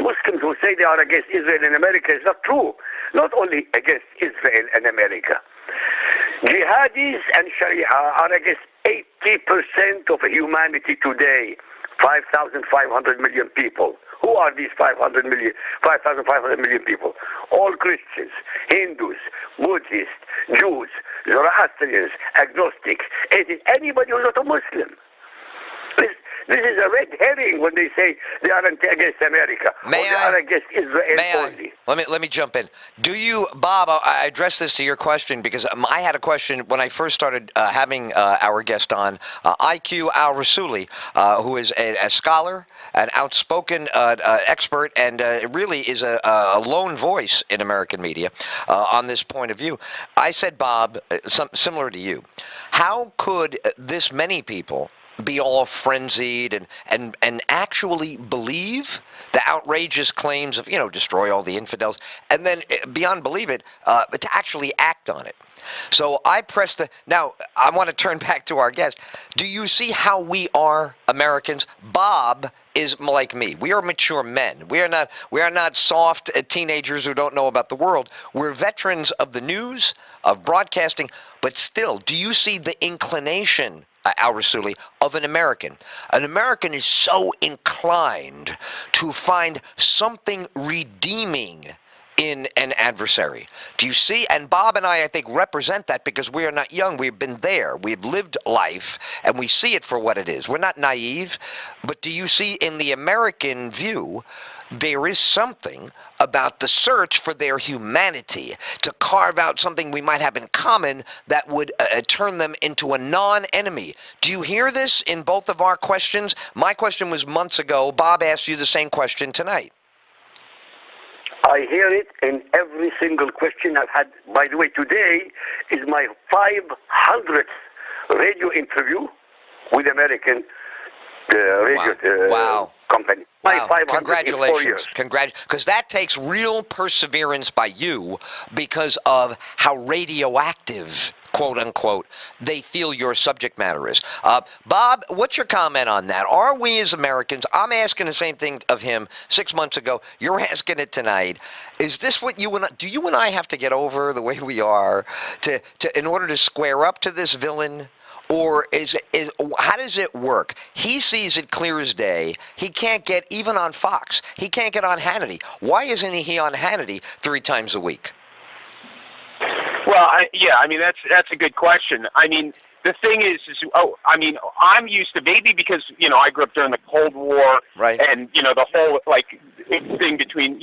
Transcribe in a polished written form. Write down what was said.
Muslims who say they are against Israel and America is not true. Not only against Israel and America. Jihadis and Sharia are against 80% of humanity today. 5,500 million people. Who are these 5,500 million people? All Christians, Hindus, Buddhists, Jews, Zoroastrians, agnostics. Anybody who's not a Muslim. This is a red herring when they say they aren't against America. They are against Israel only. Let me jump in. Do you, Bob, I addressed this to your question because I had a question when I first started having our guest on, IQ al-Rasuli, who is a scholar, an outspoken expert, and really is a lone voice in American media on this point of view. I said, Bob, similar to you, how could this many people be all frenzied and actually believe the outrageous claims of, destroy all the infidels, and then beyond believe it, to actually act on it? So I pressed now I want to turn back to our guest. Do you see how we are Americans? Bob is like me. We are mature men. We are not soft teenagers who don't know about the world. We're veterans of the news, of broadcasting, but still, do you see the inclination, al-Rasuli, of an American? An American is so inclined to find something redeeming in an adversary. Do you see? And Bob and I think, represent that because we are not young. We've been there. We've lived life, and we see it for what it is. We're not naive. But do you see in the American view, there is something about the search for their humanity, to carve out something we might have in common that would turn them into a non-enemy. Do you hear this in both of our questions? My question was months ago. Bob asked you the same question tonight. I hear it in every single question I've had. By the way, today is my 500th radio interview with American radio company. Wow. Congratulations. Because that takes real perseverance by you because of how radioactive, quote unquote, they feel your subject matter is. Bob, what's your comment on that? Are we as Americans, I'm asking the same thing of him 6 months ago, you're asking it tonight. Is this what do you and I have to get over the way we are in order to square up to this villain? Or how does it work? He sees it clear as day. He can't get even on Fox. He can't get on Hannity. Why isn't he on Hannity 3 times a week? Well, that's a good question. I mean, the thing is, I'm used to maybe because I grew up during the Cold War, right? And the whole thing between